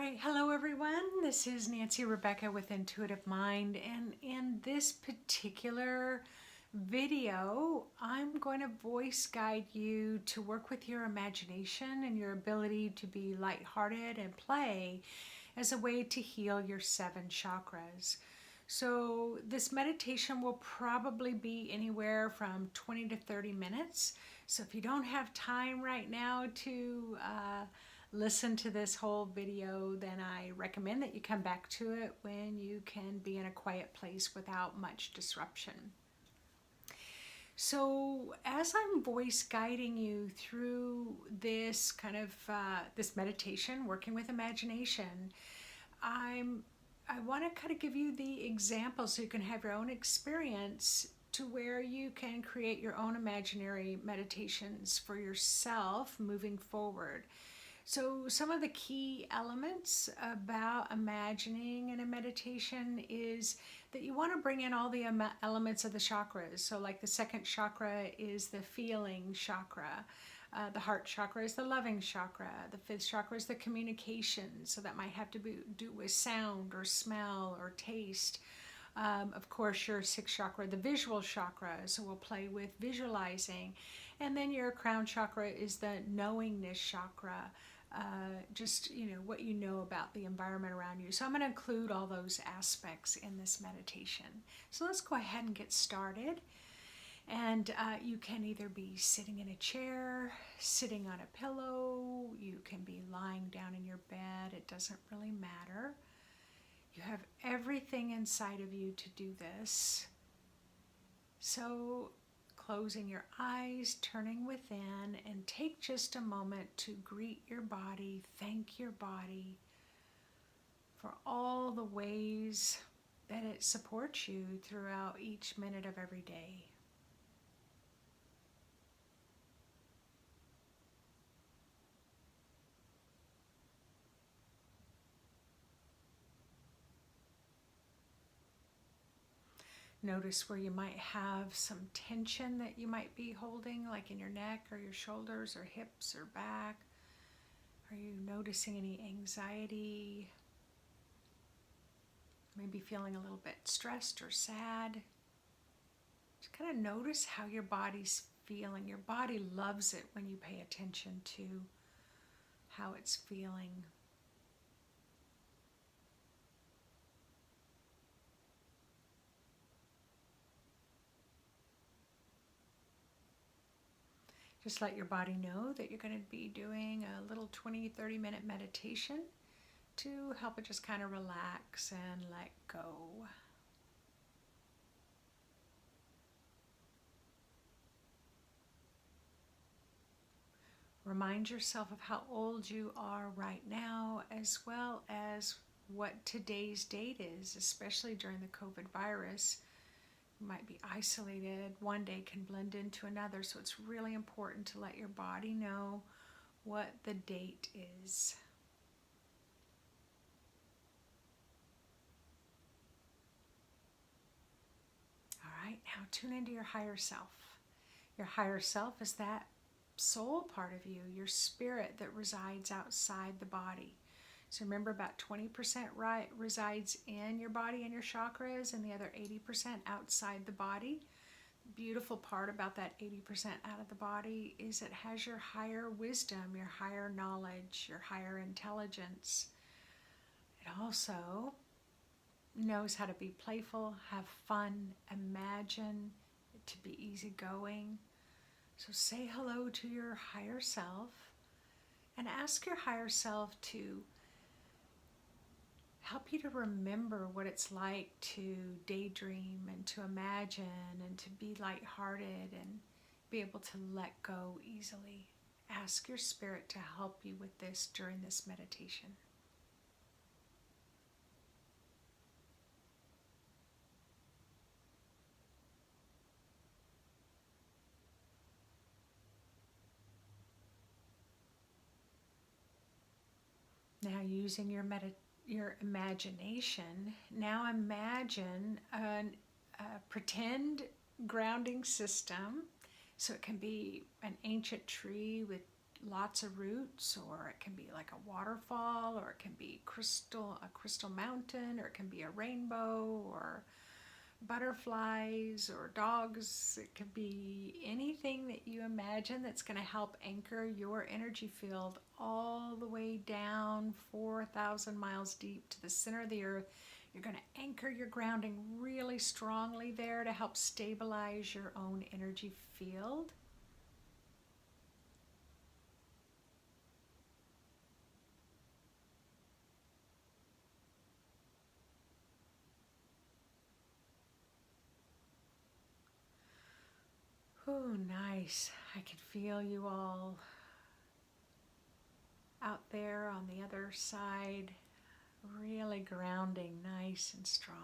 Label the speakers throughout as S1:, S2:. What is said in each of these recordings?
S1: right, hello everyone. This is Nancy Rebecca with Intuitive Mind, and in this particular video, I'm going to voice guide you to work with your imagination and your ability to be lighthearted and play as a way to heal your 7 chakras. So this meditation will probably be anywhere from 20 to 30 minutes. So if you don't have time right now to listen to this whole video, then I recommend that you come back to it when you can be in a quiet place without much disruption. So as I'm voice guiding you through this kind of this meditation, working with imagination, I want to kind of give you the example so you can have your own experience to where you can create your own imaginary meditations for yourself moving forward. So some of the key elements about imagining in a meditation is that you want to bring in all the elements of the chakras. So like the 2nd chakra is the feeling chakra. The heart chakra is the loving chakra. The 5th chakra is the communication. So that might have to do with sound or smell or taste. Of course, your 6th chakra, the visual chakra, so we'll play with visualizing. And then your crown chakra is the knowingness chakra, just, what you know about the environment around you. So I'm going to include all those aspects in this meditation. So let's go ahead and get started. And you can either be sitting in a chair, sitting on a pillow, you can be lying down in your bed, it doesn't really matter. You have everything inside of you to do this. So closing your eyes, turning within, and take just a moment to greet your body, thank your body for all the ways that it supports you throughout each minute of every day. Notice where you might have some tension that you might be holding, like in your neck or your shoulders or hips or back. Are you noticing any anxiety? Maybe feeling a little bit stressed or sad? Just kind of notice how your body's feeling. Your body loves it when you pay attention to how it's feeling. Just let your body know that you're going to be doing a little 20-30 minute meditation to help it just kind of relax and let go. Remind yourself of how old you are right now, as well as what today's date is, especially during the COVID virus. You might be isolated. One day can blend into another, so it's really important to let your body know what the date is. All right, now tune into your higher self. Your higher self is that soul part of you, your spirit that resides outside the body. So remember, about 20% resides in your body and your chakras, and the other 80% outside the body. The beautiful part about that 80% out of the body is it has your higher wisdom, your higher knowledge, your higher intelligence. It also knows how to be playful, have fun, imagine, to be easygoing. So say hello to your higher self and ask your higher self to help you to remember what it's like to daydream and to imagine and to be lighthearted and be able to let go easily. Ask your spirit to help you with this during this meditation. Now, using your imagination, now imagine a pretend grounding system. So it can be an ancient tree with lots of roots, or it can be like a waterfall, or it can be a crystal mountain, or it can be a rainbow, or butterflies or dogs. It could be anything that you imagine that's going to help anchor your energy field all the way down 4,000 miles deep to the center of the earth. You're going to anchor your grounding really strongly there to help stabilize your own energy field. Oh, nice. I can feel you all out there on the other side, really grounding nice and strong.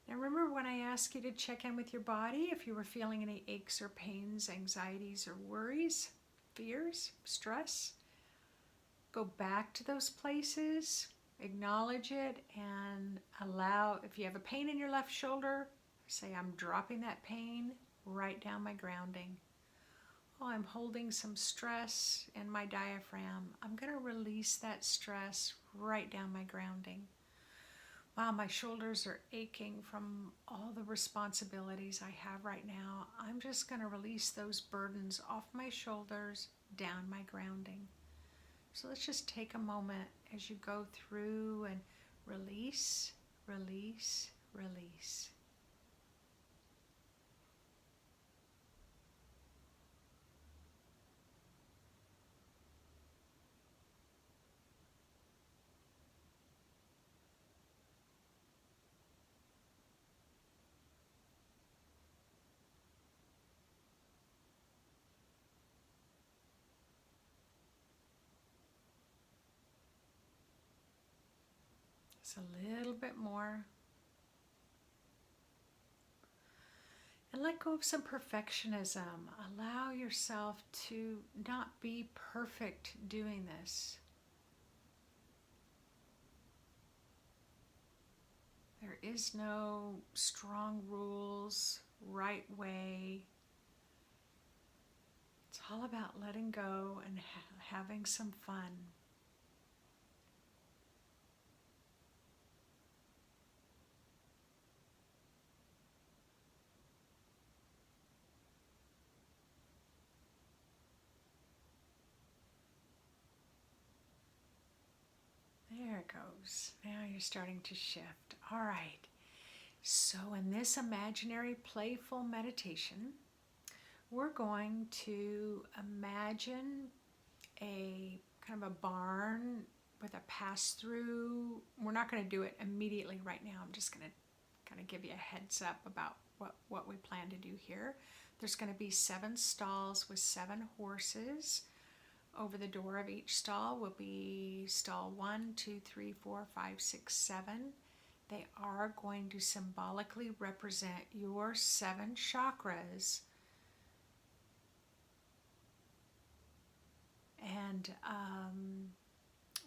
S1: Now remember when I asked you to check in with your body if you were feeling any aches or pains, anxieties or worries, fears, stress? Go back to those places, acknowledge it, and allow, if you have a pain in your left shoulder, say, I'm dropping that pain right down my grounding. Oh, I'm holding some stress in my diaphragm. I'm going to release that stress right down my grounding. Wow, my shoulders are aching from all the responsibilities I have right now. I'm just going to release those burdens off my shoulders, down my grounding. So let's just take a moment as you go through and release, release, release. Just a little bit more. And let go of some perfectionism. Allow yourself to not be perfect doing this. There is no strong rules, right way. It's all about letting go and having some fun. There it goes. Now you're starting to shift. All right. So in this imaginary playful meditation, we're going to imagine a kind of a barn with a pass-through. We're not going to do it immediately right now. I'm just going to kind of give you a heads up about what we plan to do here. There's going to be 7 stalls with 7 horses. Over the door of each stall will be stall 1, 2, 3, 4, 5, 6, 7. They are going to symbolically represent your 7 chakras. And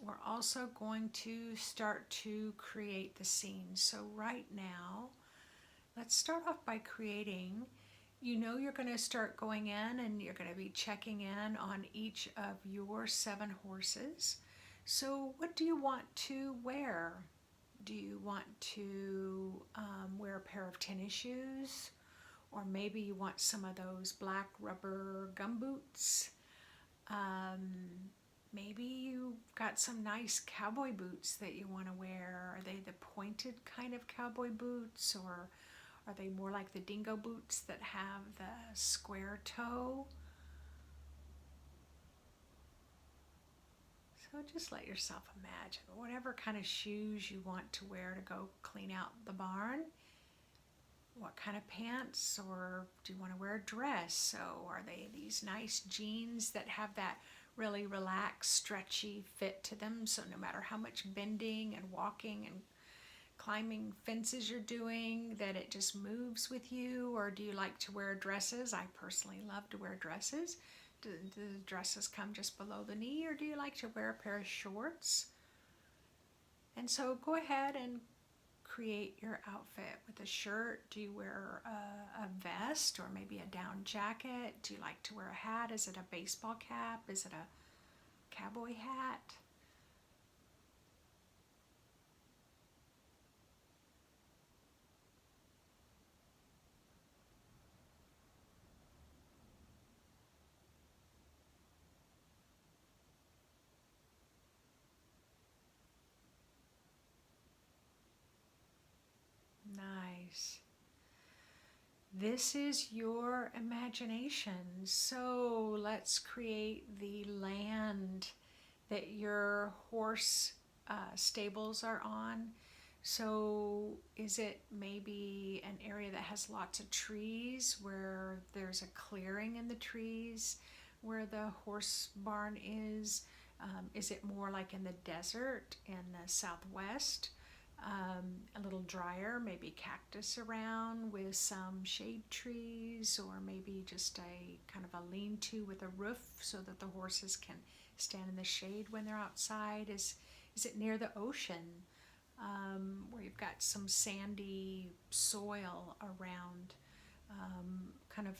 S1: we're also going to start to create the scene. So right now, let's start off by creating. You know you're going to start going in and you're going to be checking in on each of your 7 horses. So what do you want to wear? Do you want to wear a pair of tennis shoes? Or maybe you want some of those black rubber gum boots? Maybe you've got some nice cowboy boots that you want to wear. Are they the pointed kind of cowboy boots, or are they more like the dingo boots that have the square toe? So just let yourself imagine whatever kind of shoes you want to wear to go clean out the barn. What kind of pants, or do you want to wear a dress? So are they these nice jeans that have that really relaxed, stretchy fit to them? So no matter how much bending and walking and climbing fences you're doing, that it just moves with you? Or do you like to wear dresses? I personally love to wear dresses. Do the dresses come just below the knee, or do you like to wear a pair of shorts? And so go ahead and create your outfit with a shirt. Do you wear a vest or maybe a down jacket? Do you like to wear a hat? Is it a baseball cap? Is it a cowboy hat? Nice. This is your imagination. So let's create the land that your horse stables are on. So is it maybe an area that has lots of trees where there's a clearing in the trees where the horse barn is? Is it more like in the desert in the southwest? A little drier, maybe cactus around with some shade trees, or maybe just a kind of a lean-to with a roof so that the horses can stand in the shade when they're outside. Is it near the ocean, where you've got some sandy soil around? Kind of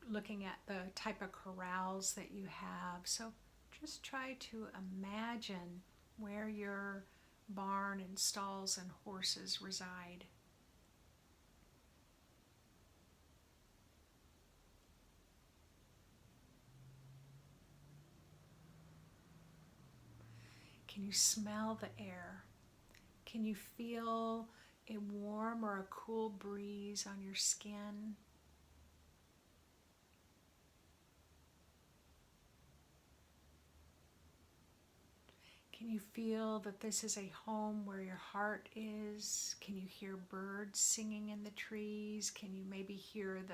S1: looking at the type of corrals that you have. So just try to imagine where your barn and stalls and horses reside. Can you smell the air? Can you feel a warm or a cool breeze on your skin? Can you feel that this is a home where your heart is? Can you hear birds singing in the trees? Can you maybe hear the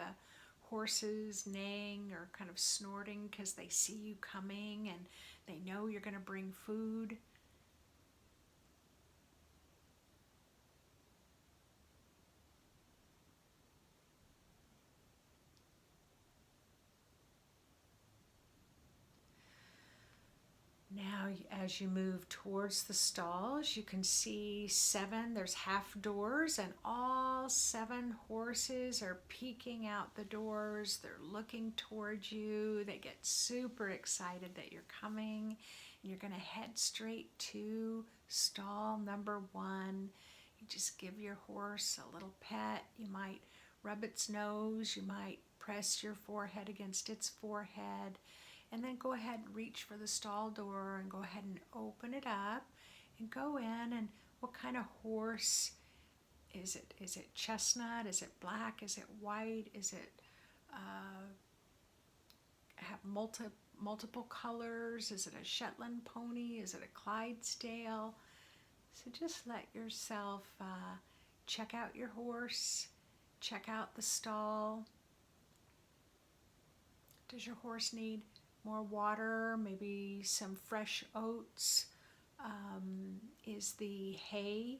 S1: horses neighing or kind of snorting because they see you coming and they know you're going to bring food? Now, as you move towards the stalls, you can see there's half doors, and all 7 horses are peeking out the doors. They're looking towards you. They get super excited that you're coming, and you're going to head straight to stall number 1. You just give your horse a little pet. You might rub its nose, you might press your forehead against its forehead. And then go ahead and reach for the stall door and go ahead and open it up and go in. And what kind of horse is it? Is it chestnut? Is it black? Is it white? Is it have multiple colors? Is it a Shetland pony? Is it a Clydesdale? So just let yourself check out your horse, check out the stall. Does your horse need more water, maybe some fresh oats? Is the hay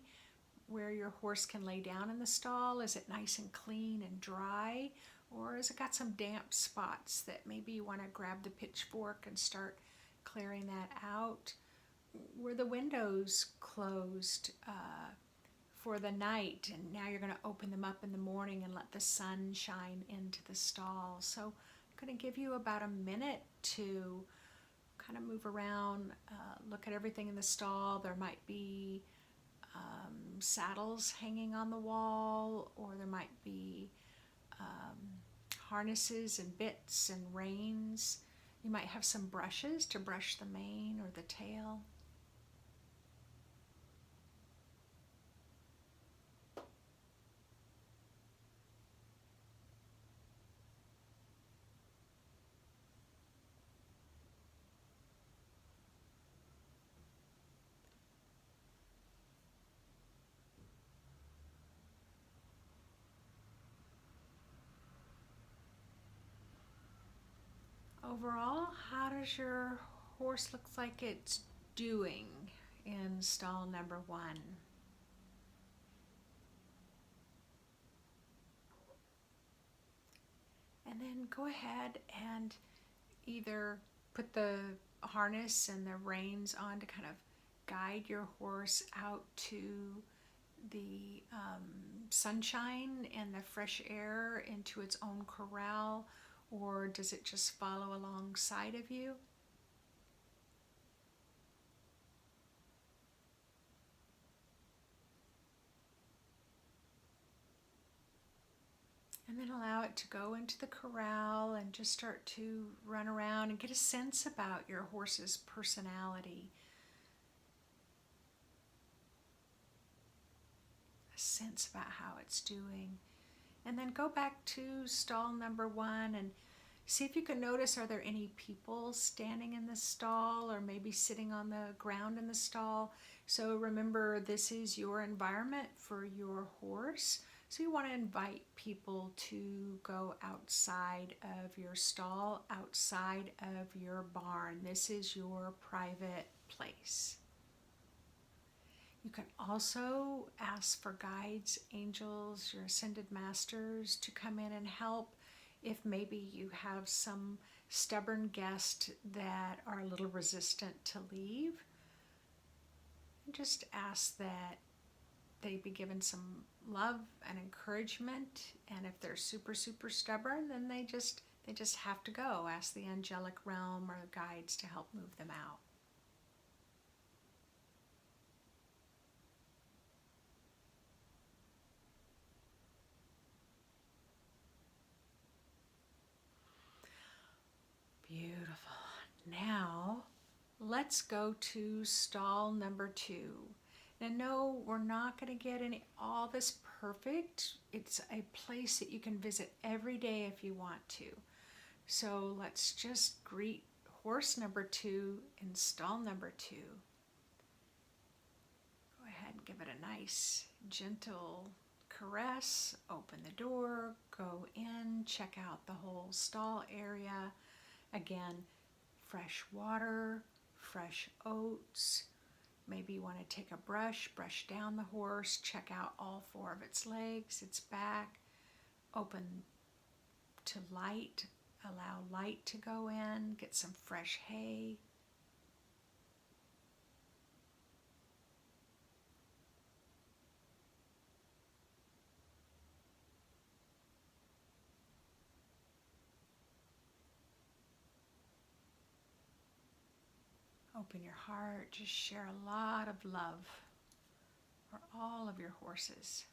S1: where your horse can lay down in the stall, is it nice and clean and dry? Or has it got some damp spots that maybe you want to grab the pitchfork and start clearing that out? Were the windows closed for the night and now you're going to open them up in the morning and let the sun shine into the stall? So I'm going to give you about a minute to kind of move around, look at everything in the stall. There might be saddles hanging on the wall, or there might be harnesses and bits and reins. You might have some brushes to brush the mane or the tail. Overall, how does your horse look like it's doing in stall number 1? And then go ahead and either put the harness and the reins on to kind of guide your horse out to the sunshine and the fresh air into its own corral, or does it just follow alongside of you? And then allow it to go into the corral and just start to run around and get a sense about your horse's personality. A sense about how it's doing. And then go back to stall number 1 and see if you can notice, are there any people standing in the stall or maybe sitting on the ground in the stall? So remember, this is your environment for your horse. So you want to invite people to go outside of your stall, outside of your barn. This is your private place. You can also ask for guides, angels, your ascended masters to come in and help if maybe you have some stubborn guest that are a little resistant to leave. Just ask that they be given some love and encouragement, and if they're super stubborn, then they just have to go. Ask the angelic realm or the guides to help move them out. Beautiful. Now let's go to stall number 2. Now, no, we're not going to get all this perfect. It's a place that you can visit every day if you want to. So let's just greet horse number 2 in stall number 2. Go ahead and give it a nice, gentle caress. Open the door, go in, check out the whole stall area. Again, fresh water, fresh oats. Maybe you want to take a brush down the horse, check out all 4 of its legs, its back. Open to light, allow light to go in, get some fresh hay. Open your heart, just share a lot of love for all of your horses.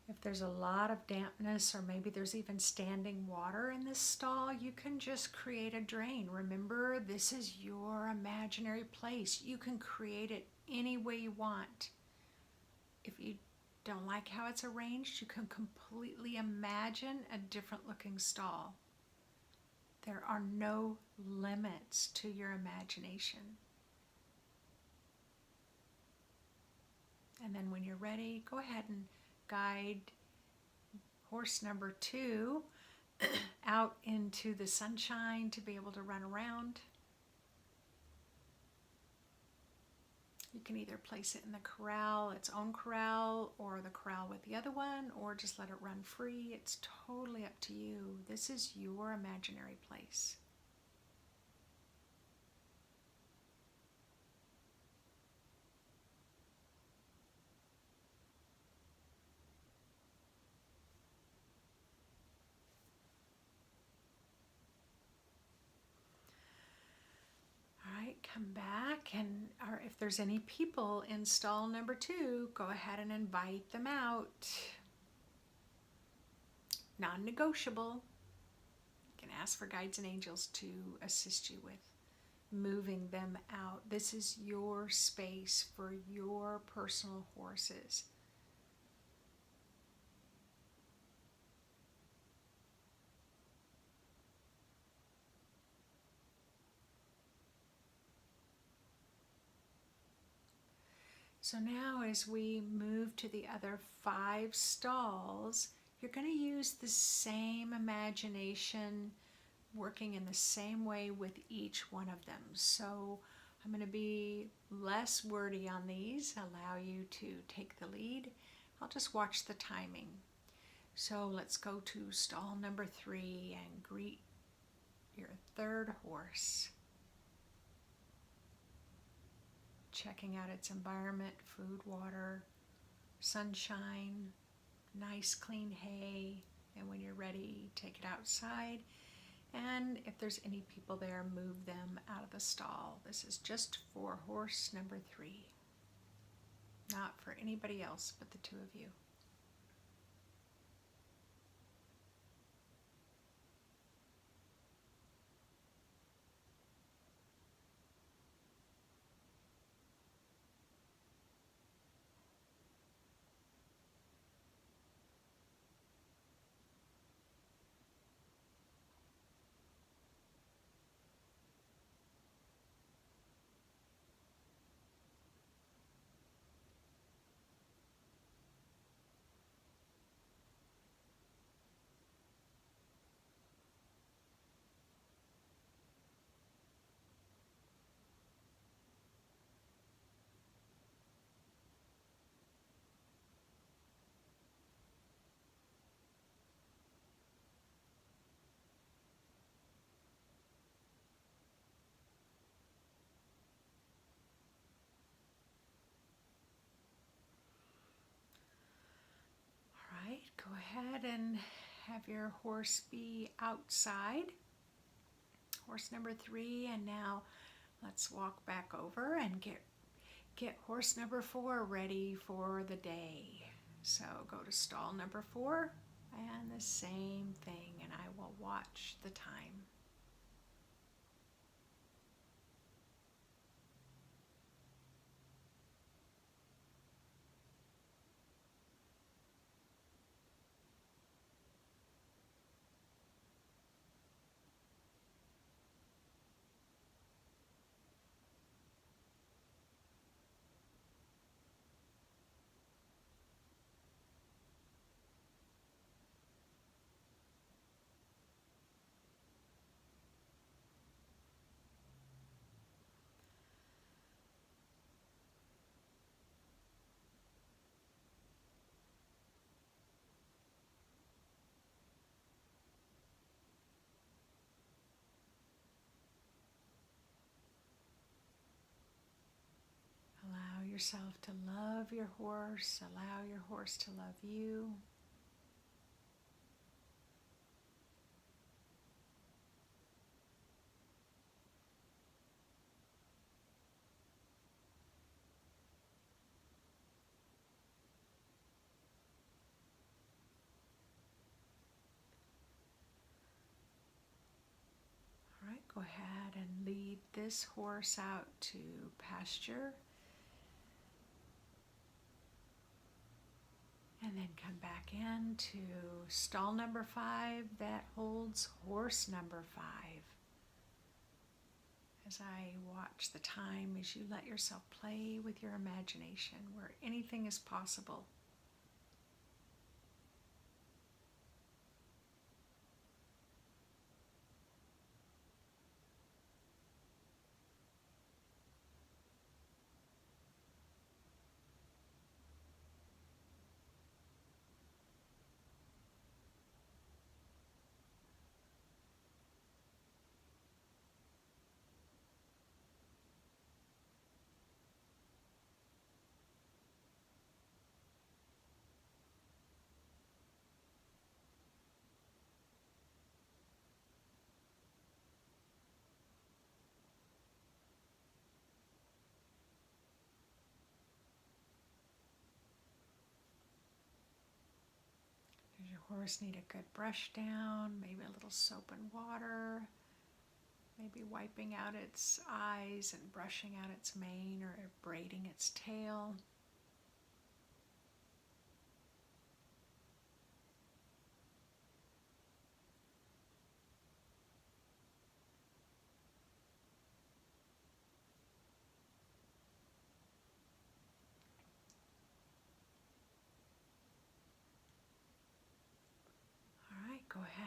S1: If there's a lot of dampness, or maybe there's even standing water in this stall, you can just create a drain. Remember, this is your imaginary place. You can create it any way you want. If you don't like how it's arranged, you can completely imagine a different looking stall. There are no limits to your imagination. And then when you're ready, go ahead and guide horse number 2 out into the sunshine to be able to run around. You can either place it in the corral, its own corral, or the corral with the other one, or just let it run free. It's totally up to you. This is your imaginary place. Come back, and if there's any people in stall number 2, go ahead and invite them out. Non-negotiable. You can ask for guides and angels to assist you with moving them out. This is your space for your personal horses. So now as we move to the other 5 stalls, you're going to use the same imagination, working in the same way with each one of them. So I'm going to be less wordy on these, allow you to take the lead. I'll just watch the timing. So let's go to stall number 3 and greet your third horse. Checking out its environment, food, water, sunshine, nice clean hay, and when you're ready, take it outside. And if there's any people there, move them out of the stall. This is just for horse number 3, not for anybody else but the 2 of you. All right, go ahead and have your horse be outside. Horse number 3, and now let's walk back over and get horse number 4 ready for the day. So go to stall number 4 and the same thing, and I will watch the time. Allow yourself to love your horse, allow your horse to love you. All right, go ahead and lead this horse out to pasture. And then come back into stall number 5 that holds horse number 5. As I watch the time, as you let yourself play with your imagination where anything is possible. Does your horse need a good brush down? Maybe a little soap and water? Maybe wiping out its eyes and brushing out its mane or braiding its tail.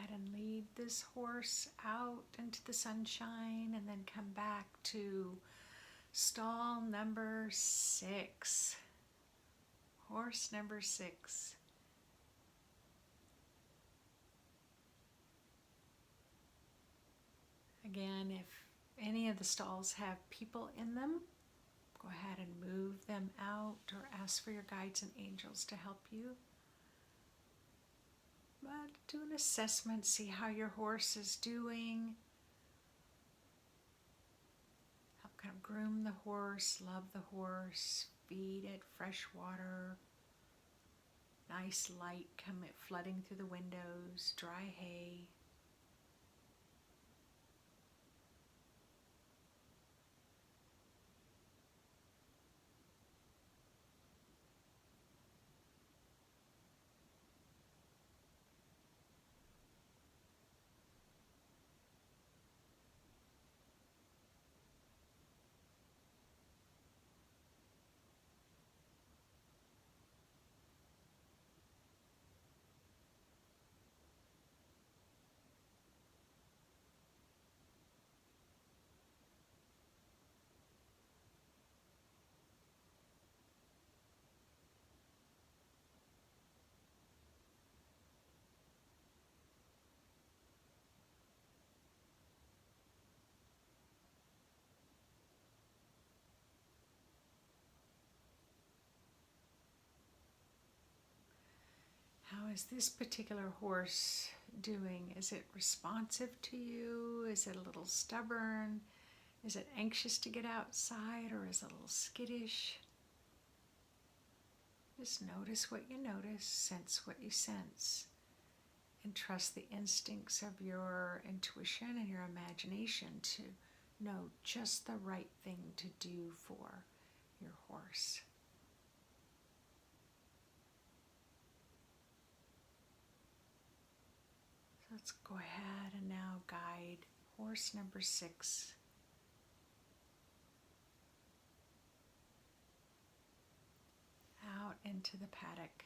S1: ahead and lead this horse out into the sunshine and then come back to stall number 6. Horse number 6. Again, if any of the stalls have people in them, go ahead and move them out or ask for your guides and angels to help you. But do an assessment, see how your horse is doing. Help kind of groom the horse, love the horse, feed it fresh water, nice light coming flooding through the windows, dry hay. How is this particular horse doing? Is it responsive to you? Is it a little stubborn? Is it anxious to get outside, or is it a little skittish? Just notice what you notice, sense what you sense, and trust the instincts of your intuition and your imagination to know just the right thing to do for your horse. Let's go ahead and now guide horse number 6 out into the paddock.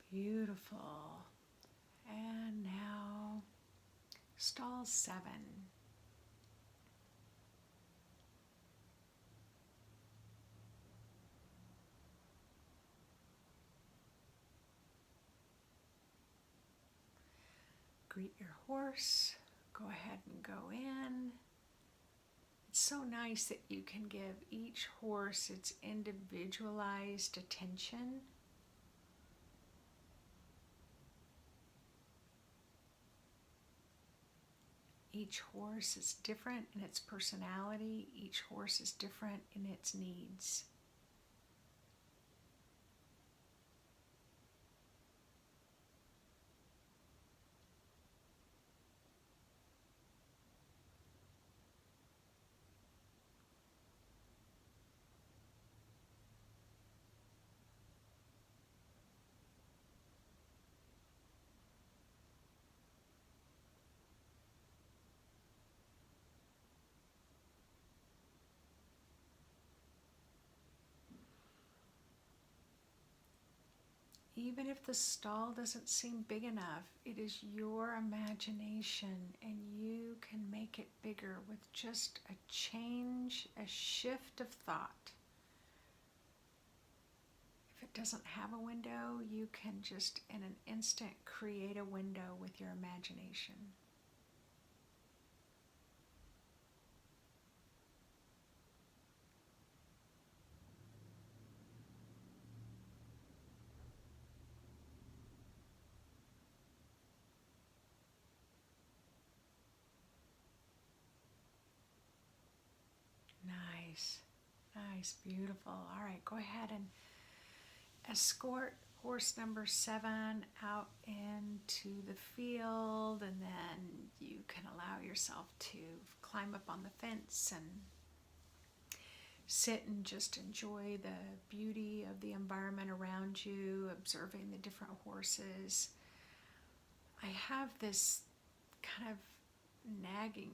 S1: Beautiful. And now stall 7. Greet your horse. Go ahead and go in. It's so nice that you can give each horse its individualized attention. Each horse is different in its personality. Each horse is different in its needs. Even if the stall doesn't seem big enough, it is your imagination, and you can make it bigger with just a change, a shift of thought. If it doesn't have a window, you can just in an instant create a window with your imagination. Nice, beautiful. All right, go ahead and escort horse number 7 out into the field, and then you can allow yourself to climb up on the fence and sit and just enjoy the beauty of the environment around you, observing the different horses. I have this kind of nagging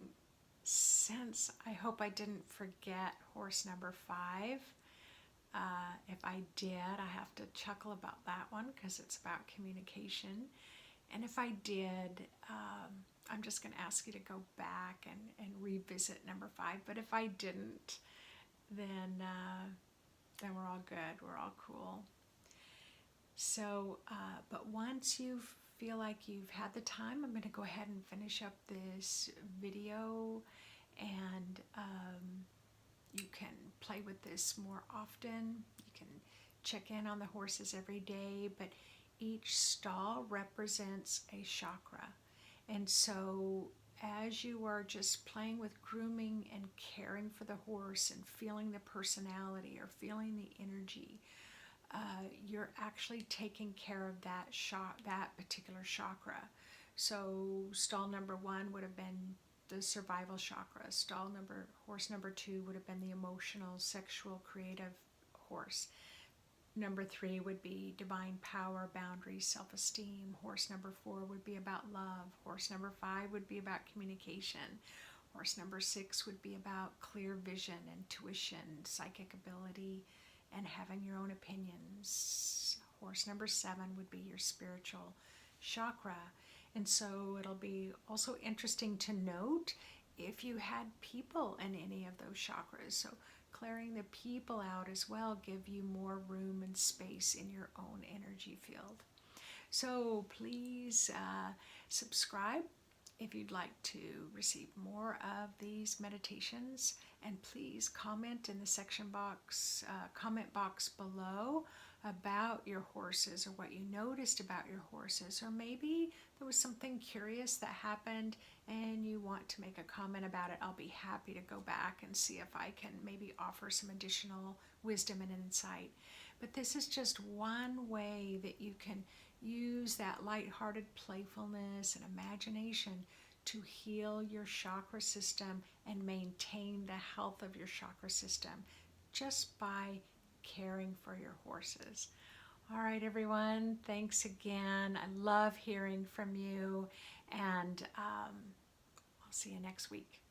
S1: sense. I hope I didn't forget horse number 5. If I did, I have to chuckle about that one because it's about communication. And if I did, I'm just going to ask you to go back and revisit number 5. But if I didn't, then we're all good. We're all cool. So, but once you feel like you've had the time, I'm going to go ahead and finish up this video, and you can play with this more often. You can check in on the horses every day, but each stall represents a chakra. And so as you are just playing with grooming and caring for the horse and feeling the personality or feeling the energy, you're actually taking care of that particular chakra. So stall number 1 would have been the survival chakra. Horse number 2 would have been the emotional, sexual, creative horse. Number 3 would be divine power, boundaries, self-esteem. Horse number 4 would be about love. Horse number 5 would be about communication. Horse number 6 would be about clear vision, intuition, psychic ability, and having your own opinions. Horse number 7 would be your spiritual chakra. And so it'll be also interesting to note if you had people in any of those chakras. So clearing the people out as well give you more room and space in your own energy field. So please subscribe if you'd like to receive more of these meditations, and please comment in the comment box below about your horses or what you noticed about your horses, or maybe there was something curious that happened and you want to make a comment about it. I'll be happy to go back and see if I can maybe offer some additional wisdom and insight. But this is just one way that you can use that lighthearted playfulness and imagination to heal your chakra system and maintain the health of your chakra system just by caring for your horses. All right, everyone, thanks again. I love hearing from you, and I'll see you next week.